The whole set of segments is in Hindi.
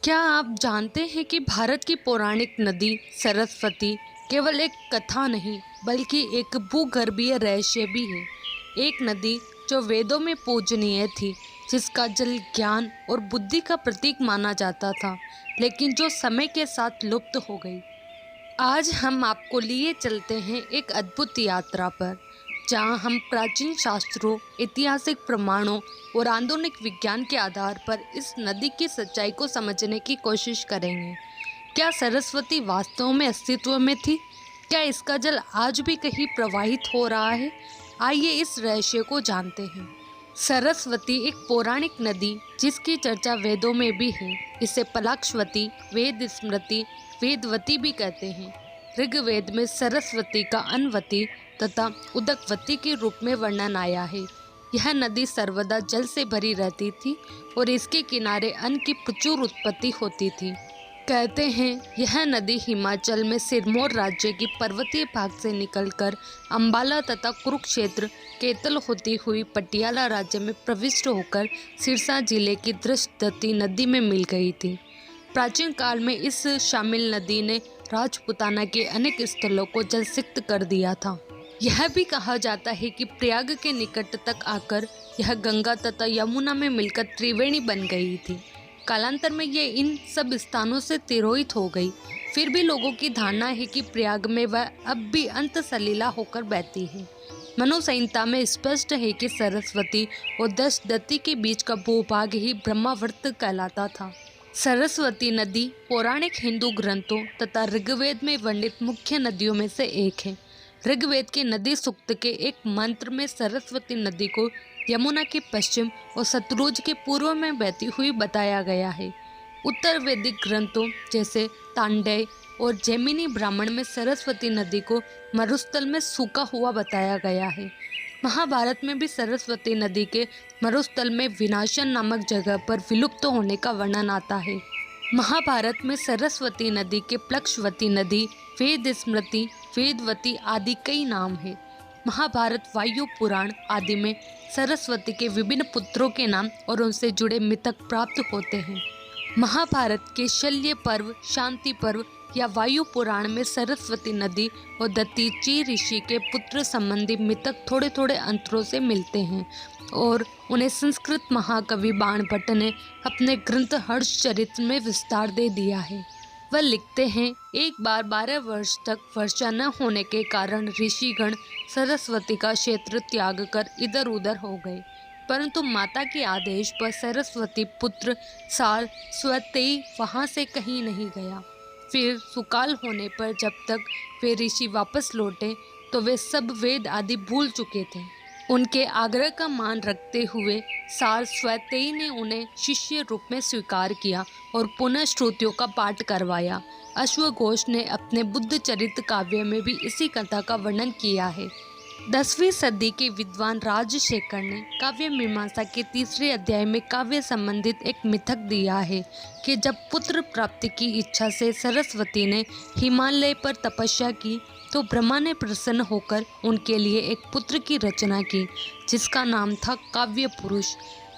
क्या आप जानते हैं कि भारत की पौराणिक नदी सरस्वती केवल एक कथा नहीं बल्कि एक भूगर्भीय रहस्य भी है। एक नदी जो वेदों में पूजनीय थी, जिसका जल ज्ञान और बुद्धि का प्रतीक माना जाता था, लेकिन जो समय के साथ लुप्त हो गई। आज हम आपको लिए चलते हैं एक अद्भुत यात्रा पर, जहां हम प्राचीन शास्त्रों, ऐतिहासिक प्रमाणों और आधुनिक विज्ञान के आधार पर इस नदी की सच्चाई को समझने की कोशिश करेंगे। क्या सरस्वती वास्तव में अस्तित्व में थी? क्या इसका जल आज भी कहीं प्रवाहित हो रहा है? आइए इस रहस्य को जानते हैं। सरस्वती एक पौराणिक नदी जिसकी चर्चा वेदों में भी है। इसे पलाक्षवती, वेद स्मृति, वेदवती भी कहते हैं। ऋग्वेद में सरस्वती का अन्वती तथा उदकवती के रूप में वर्णन आया है। यह नदी सर्वदा जल से भरी रहती थी और इसके किनारे अन्न की प्रचुर उत्पत्ति होती थी। कहते हैं यह नदी हिमाचल में सिरमौर राज्य की पर्वतीय भाग से निकलकर अंबाला तथा कुरुक्षेत्र, केतल होती हुई पटियाला राज्य में प्रविष्ट होकर सिरसा जिले की दृष्टदती नदी में मिल गई थी। प्राचीन काल में इस शामिल नदी ने राजपुताना के अनेक स्थलों को जलसिक्त कर दिया था। यह भी कहा जाता है कि प्रयाग के निकट तक आकर यह गंगा तथा यमुना में मिलकर त्रिवेणी बन गई थी। कालांतर में ये इन सब स्थानों से तिरोहित हो गई। फिर भी लोगों की धारणा है कि प्रयाग में वह अब भी अंत सलीला होकर बहती है। मनु संहिता में स्पष्ट है कि सरस्वती और दशदती के बीच का भूभाग ही ब्रह्मावर्त कहलाता था। सरस्वती नदी पौराणिक हिंदू ग्रंथों तथा ऋग्वेद में वर्णित मुख्य नदियों में से एक है। ऋग्वेद के नदी सूक्त के एक मंत्र में सरस्वती नदी को यमुना के पश्चिम और सतलुज के पूर्व में बहती हुई बताया गया है। उत्तर वैदिक ग्रंथों जैसे तांडेय और जैमिनी ब्राह्मण में सरस्वती नदी को मरुस्थल में सूखा हुआ बताया गया है। महाभारत में भी सरस्वती नदी के मरुस्थल में विनाशन नामक जगह पर विलुप्त होने का वर्णन आता है। महाभारत में सरस्वती नदी के प्लक्षवती नदी, वेद स्मृति, वेदवती आदि कई नाम हैं। महाभारत वायु पुराण आदि में सरस्वती के विभिन्न पुत्रों के नाम और उनसे जुड़े मिथक प्राप्त होते हैं। महाभारत के शल्य पर्व, शांति पर्व या वायु पुराण में सरस्वती नदी और दत्तीची ऋषि के पुत्र संबंधी मिथक थोड़े थोड़े अंतरों से मिलते हैं और उन्हें संस्कृत महाकवि बाणभट्ट ने अपने ग्रंथ हर्षचरित में विस्तार दे दिया है। वह लिखते हैं, एक बार 12 वर्ष तक वर्षा न होने के कारण ऋषिगण सरस्वती का क्षेत्र त्याग कर इधर उधर हो गए, परंतु माता के आदेश पर सरस्वती पुत्र साल स्वतः वहां से कहीं नहीं गया। फिर सुकाल होने पर जब तक वे ऋषि वापस लौटे तो वे सब वेद आदि भूल चुके थे। उनके आग्रह का मान रखते हुए सार स्वतः ने उन्हें शिष्य रूप में स्वीकार किया और पुनः श्रुतियों का पाठ करवाया। अश्वघोष ने अपने बुद्ध चरित काव्य में भी इसी कथा का वर्णन किया है। 10वीं सदी के विद्वान राजशेखर ने काव्य मीमांसा के 3रे अध्याय में काव्य संबंधित एक मिथक दिया है कि जब पुत्र प्राप्ति की इच्छा से सरस्वती ने हिमालय पर तपस्या की तो ब्रह्मा ने प्रसन्न होकर उनके लिए एक पुत्र की रचना की, जिसका नाम था काव्य पुरुष।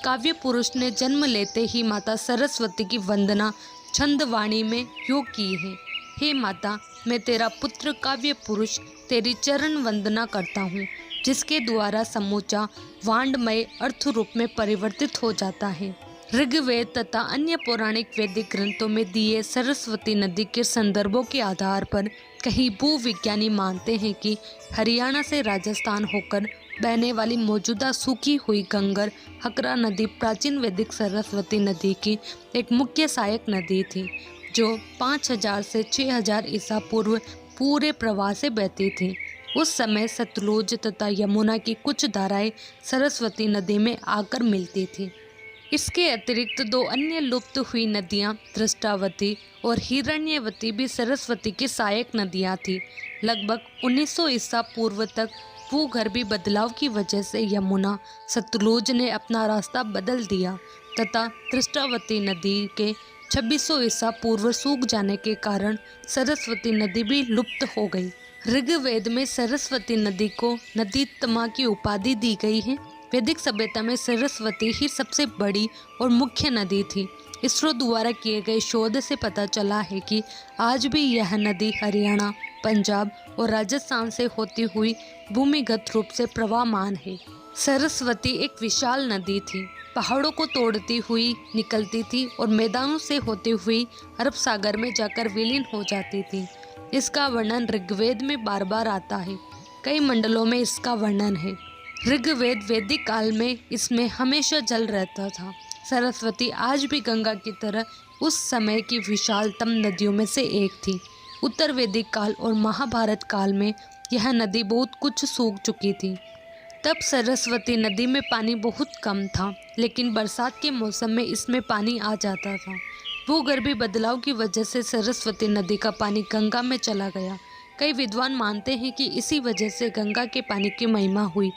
काव्य पुरुष ने जन्म लेते ही माता सरस्वती की वंदना छंदवाणी में यूं की है, हे माता, मैं तेरा पुत्र काव्य पुरुष तेरी चरण वंदना करता हूँ, जिसके द्वारा समूचा वांडमय अर्थ रूप में परिवर्तित हो जाता है। ऋग्वेद तथा अन्य पौराणिक वैदिक ग्रंथों में दिए सरस्वती नदी के संदर्भों के आधार पर कई भूविज्ञानी मानते हैं कि हरियाणा से राजस्थान होकर बहने वाली मौजूदा सूखी हुई गंगर हकरा नदी प्राचीन वैदिक सरस्वती नदी की एक मुख्य सहायक नदी थी, जो 5000 से 6000 ईसा पूर्व पूरे प्रवाह से बहती थी। उस समय सतलुज तथा यमुना की कुछ धाराएं सरस्वती नदी में आकर मिलती थी। इसके अतिरिक्त 2 अन्य लुप्त हुई नदियां दृष्टावती और हिरण्यवती भी सरस्वती की सहायक नदियां थीं। लगभग 1900 ईसा पूर्व तक भूगर्भीय बदलाव की वजह से यमुना सतलुज ने अपना रास्ता बदल दिया तथा दृष्टावती नदी के 2600 ईसा पूर्व सूख जाने के कारण सरस्वती नदी भी लुप्त हो गई। ऋग्वेद में सरस्वती नदी को नदीत्तमा की उपाधि दी गई है। वैदिक सभ्यता में सरस्वती ही सबसे बड़ी और मुख्य नदी थी। इसरो द्वारा किए गए शोध से पता चला है कि आज भी यह नदी हरियाणा, पंजाब और राजस्थान से होती हुई भूमिगत रूप से प्रवाहमान है। सरस्वती एक विशाल नदी थी, पहाड़ों को तोड़ती हुई निकलती थी और मैदानों से होती हुई अरब सागर में जाकर विलीन हो जाती थी। इसका वर्णन ऋग्वेद में बार बार आता है। कई मंडलों में इसका वर्णन है। ऋग्वेद वैदिक काल में इसमें हमेशा जल रहता था। सरस्वती आज भी गंगा की तरह उस समय की विशालतम नदियों में से एक थी। उत्तर वैदिक काल और महाभारत काल में यह नदी बहुत कुछ सूख चुकी थी। तब सरस्वती नदी में पानी बहुत कम था, लेकिन बरसात के मौसम में इसमें पानी आ जाता था। भूगर्भीय बदलाव की वजह से सरस्वती नदी का पानी गंगा में चला गया। कई विद्वान मानते हैं कि इसी वजह से गंगा के पानी की महिमा हुई।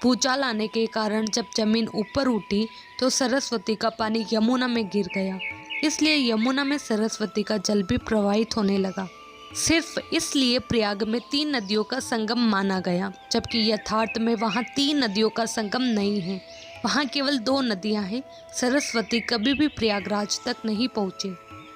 भूचाल आने के कारण जब जमीन ऊपर उठी तो सरस्वती का पानी यमुना में गिर गया, इसलिए यमुना में सरस्वती का जल भी प्रवाहित होने लगा। सिर्फ इसलिए प्रयाग में 3 नदियों का संगम माना गया, जबकि यथार्थ में वहाँ 3 नदियों का संगम नहीं है। वहाँ केवल 2 नदियाँ हैं। सरस्वती कभी भी प्रयागराज तक नहीं पहुँची।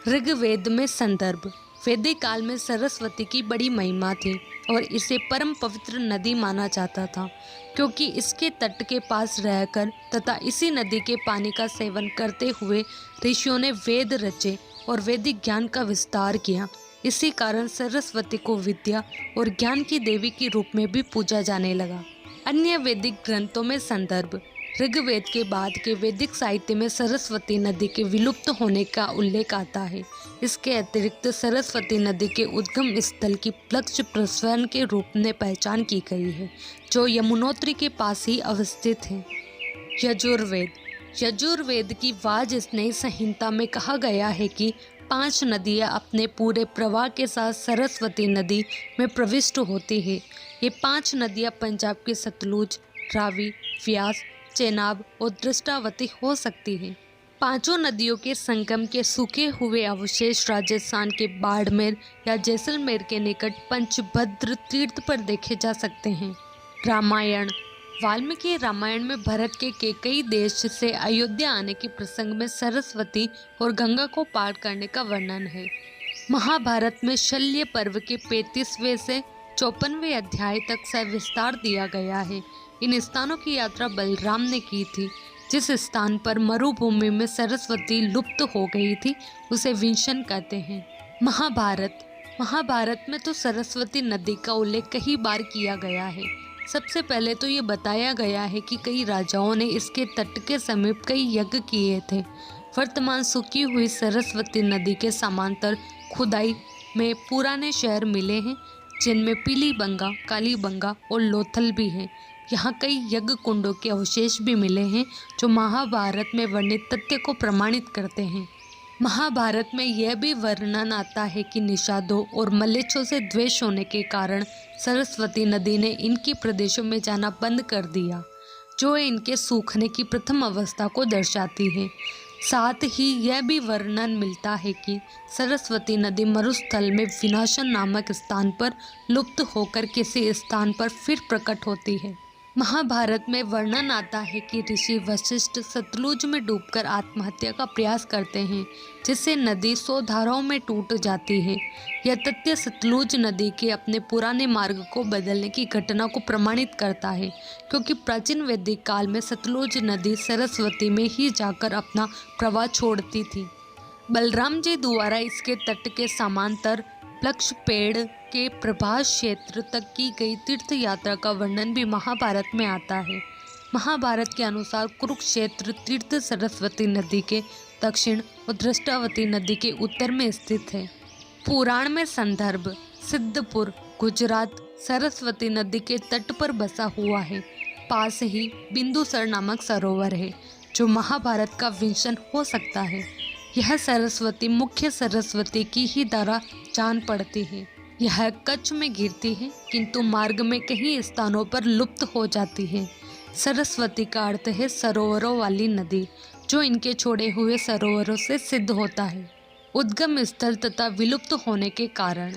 ऋग्वेद में संदर्भ। वैदिक काल में सरस्वती की बड़ी महिमा थी और इसे परम पवित्र नदी माना जाता था, क्योंकि इसके तट के पास रहकर तथा इसी नदी के पानी का सेवन करते हुए ऋषियों ने वेद रचे और वैदिक ज्ञान का विस्तार किया। इसी कारण सरस्वती को विद्या और ज्ञान की देवी के रूप में भी पूजा जाने लगा। अन्य वैदिक ग्रंथों में संदर्भ। ऋग्वेद के बाद के वैदिक साहित्य में सरस्वती नदी के विलुप्त होने का उल्लेख आता है। इसके अतिरिक्त सरस्वती नदी के उद्गम स्थल की प्लक्ष प्रस्रवण के रूप में पहचान की गई है, जो यमुनोत्री के पास ही अवस्थित है। यजुर्वेद। यजुर्वेद की वाज स्नेह संहिता में कहा गया है कि 5 नदियाँ अपने पूरे प्रवाह के साथ सरस्वती नदी में प्रविष्ट होती है। ये 5 नदियाँ पंजाब की सतलुज, रावी, व्यास, चेनाब और दृष्टावती हो सकती है। 5 नदियों के संगम के सूखे हुए अवशेष राजस्थान के बाड़मेर या जैसलमेर के निकट पंचभद्र तीर्थ पर देखे जा सकते हैं। रामायण। वाल्मीकि रामायण में भरत के कैकेयी देश से अयोध्या आने के प्रसंग में सरस्वती और गंगा को पार करने का वर्णन है। महाभारत में शल्य पर्व के 35वें से 54वें अध्याय तक सविस्तार दिया गया है। इन स्थानों की यात्रा बलराम ने की थी। जिस स्थान पर मरुभूमि में सरस्वती लुप्त हो गई थी उसे विंशन कहते हैं। महाभारत में तो सरस्वती नदी का उल्लेख कई बार किया गया है। सबसे पहले तो ये बताया गया है कि कई राजाओं ने इसके तट के समीप कई यज्ञ किए थे। वर्तमान सूखी हुई सरस्वती नदी के समांतर खुदाई में पुराने शहर मिले हैं, जिनमें पीली बंगा, काली बंगा और लोथल भी हैं। यहाँ कई यज्ञ कुंडों के अवशेष भी मिले हैं, जो महाभारत में वर्णित तथ्य को प्रमाणित करते हैं। महाभारत में यह भी वर्णन आता है कि निषादों और मलेच्छों से द्वेष होने के कारण सरस्वती नदी ने इनके प्रदेशों में जाना बंद कर दिया, जो इनके सूखने की प्रथम अवस्था को दर्शाती है। साथ ही यह भी वर्णन मिलता है कि सरस्वती नदी मरुस्थल में विनाशन नामक स्थान पर लुप्त होकर किसी स्थान पर फिर प्रकट होती है। महाभारत में वर्णन आता है कि ऋषि वशिष्ठ सतलुज में डूबकर आत्महत्या का प्रयास करते हैं, जिससे नदी 100 धाराओं में टूट जाती है। यह तथ्य सतलुज नदी के अपने पुराने मार्ग को बदलने की घटना को प्रमाणित करता है, क्योंकि प्राचीन वैदिक काल में सतलुज नदी सरस्वती में ही जाकर अपना प्रवाह छोड़ती थी। बलराम जी द्वारा इसके तट के समांतर प्लक्ष पेड़ के प्रभास क्षेत्र तक की गई तीर्थ यात्रा का वर्णन भी महाभारत में आता है। महाभारत के अनुसार कुरुक्षेत्र तीर्थ सरस्वती नदी के दक्षिण और दृष्टावती नदी के उत्तर में स्थित है। पुराण में संदर्भ। सिद्धपुर, गुजरात सरस्वती नदी के तट पर बसा हुआ है। पास ही बिंदुसर नामक सरोवर है, जो महाभारत का विंशन हो सकता है। यह सरस्वती मुख्य सरस्वती की ही धारा जान पड़ती है। यह कच्छ में गिरती है, किंतु मार्ग में कई स्थानों पर लुप्त हो जाती है। सरस्वती का अर्थ है सरोवरों वाली नदी, जो इनके छोड़े हुए सरोवरों से सिद्ध होता है। उद्गम स्थल तथा विलुप्त होने के कारण।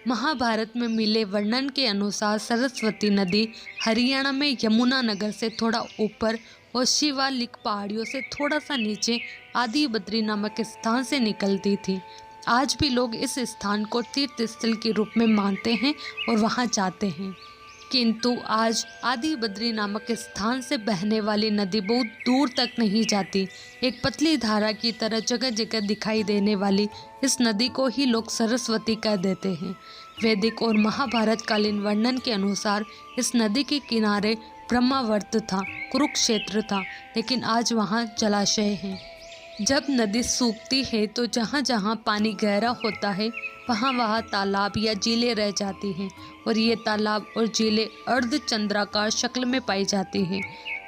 महाभारत में मिले वर्णन के अनुसार सरस्वती नदी हरियाणा में यमुना नगर से थोड़ा ऊपर और शिवालिक पहाड़ियों से थोड़ा सा नीचे आदि बद्री नामक स्थान से निकलती थी। आज भी लोग इस स्थान को तीर्थ स्थल के रूप में मानते हैं और वहां जाते हैं। किंतु आज आदि बद्री नामक स्थान से बहने वाली नदी बहुत दूर तक नहीं जाती। एक पतली धारा की तरह जगह जगह दिखाई देने वाली इस नदी को ही लोग सरस्वती कह देते हैं। वैदिक और महाभारत कालीन वर्णन के अनुसार इस नदी के किनारे ब्रह्मावर्त था, कुरुक्षेत्र था, लेकिन आज वहाँ जलाशय है। जब नदी सूखती है तो जहाँ जहाँ पानी गहरा होता है वहाँ वहाँ तालाब या झीलें रह जाती हैं और ये तालाब और झीलें अर्धचंद्राकार शक्ल में पाई जाती हैं।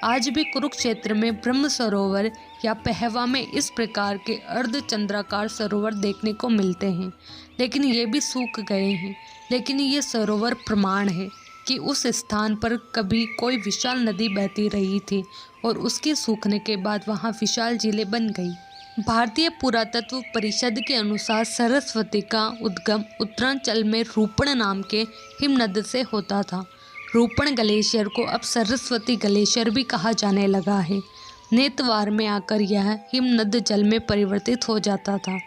आज भी कुरुक्षेत्र में ब्रह्म सरोवर या पहवा में इस प्रकार के अर्धचंद्राकार सरोवर देखने को मिलते हैं, लेकिन ये भी सूख गए हैं। लेकिन ये सरोवर प्रमाण है कि उस स्थान पर कभी कोई विशाल नदी बहती रही थी और उसके सूखने के बाद वहाँ विशाल झीलें बन गई। भारतीय पुरातत्व परिषद के अनुसार सरस्वती का उद्गम उत्तरांचल में रूपण नाम के हिमनद से होता था। रूपण ग्लेशियर को अब सरस्वती ग्लेशियर भी कहा जाने लगा है। नेतवार में आकर यह हिमनद जल में परिवर्तित हो जाता था,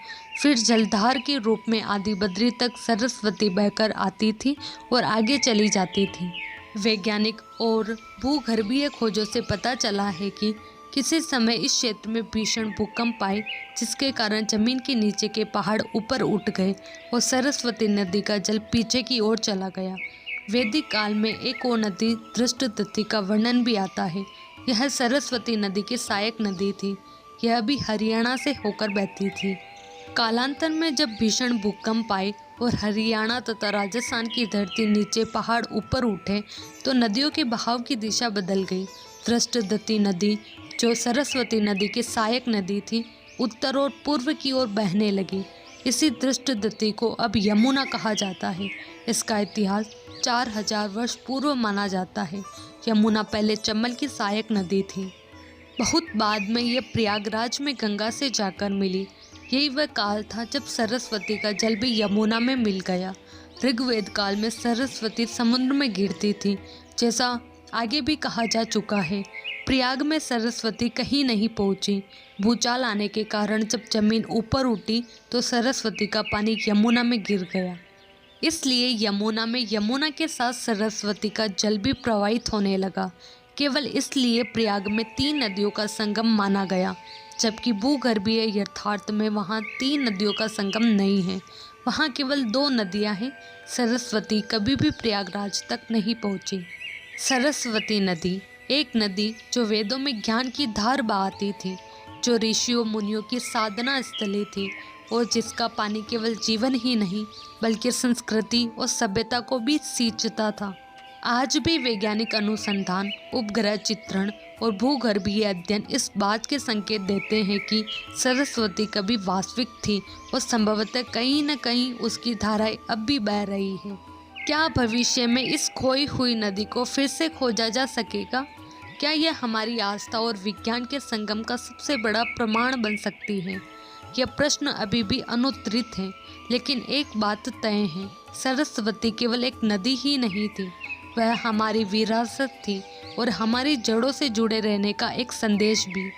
फिर जलधार के रूप में आदि बद्री तक सरस्वती बहकर आती थी और आगे चली जाती थी। वैज्ञानिक और भूगर्भीय खोजों से पता चला है कि किसी समय इस क्षेत्र में भीषण भूकंप आए, जिसके कारण जमीन के नीचे के पहाड़ ऊपर उठ गए और सरस्वती नदी का जल पीछे की ओर चला गया। वैदिक काल में एक और नदी दृष्टद्युति का वर्णन भी आता है। यह सरस्वती नदी की सहायक नदी थी। यह भी हरियाणा से होकर बहती थी। कालांतर में जब भीषण भूकंप आए और हरियाणा तथा राजस्थान की धरती नीचे पहाड़ ऊपर उठे तो नदियों के बहाव की दिशा बदल गई। दृष्टद्युति नदी, जो सरस्वती नदी की सहायक नदी थी, उत्तर और पूर्व की ओर बहने लगी। इसी दृष्टद्युति को अब यमुना कहा जाता है। इसका इतिहास 4000 वर्ष पूर्व माना जाता है। यमुना पहले चंबल की सहायक नदी थी। बहुत बाद में यह प्रयागराज में गंगा से जाकर मिली। यही वह काल था जब सरस्वती का जल भी यमुना में मिल गया। ऋग्वेद काल में सरस्वती समुद्र में गिरती थी, जैसा आगे भी कहा जा चुका है। प्रयाग में सरस्वती कहीं नहीं पहुंची। भूचाल आने के कारण जब जमीन ऊपर उठी तो सरस्वती का पानी यमुना में गिर गया। इसलिए यमुना में यमुना के साथ सरस्वती का जल भी प्रवाहित होने लगा। केवल इसलिए प्रयाग में 3 नदियों का संगम माना गया, जबकि भूगर्भीय यथार्थ में वहाँ 3 नदियों का संगम नहीं है। वहाँ केवल 2 नदियाँ हैं। सरस्वती कभी भी प्रयागराज तक नहीं पहुँची। सरस्वती नदी एक नदी जो वेदों में ज्ञान की धार बहाती थी, जो ऋषियों मुनियों की साधना स्थली थी और जिसका पानी केवल जीवन ही नहीं बल्कि संस्कृति और सभ्यता को भी सींचता था। आज भी वैज्ञानिक अनुसंधान, उपग्रह चित्रण और भूगर्भीय अध्ययन इस बात के संकेत देते हैं कि सरस्वती कभी वास्तविक थी और संभवतः कहीं न कहीं उसकी धाराएं अब भी बह रही है। क्या भविष्य में इस खोई हुई नदी को फिर से खोजा जा सकेगा? क्या यह हमारी आस्था और विज्ञान के संगम का सबसे बड़ा प्रमाण बन सकती है? यह प्रश्न अभी भी अनुत्तरित है, लेकिन एक बात तय है, सरस्वती केवल एक नदी ही नहीं थी, वह हमारी विरासत थी और हमारी जड़ों से जुड़े रहने का एक संदेश भी।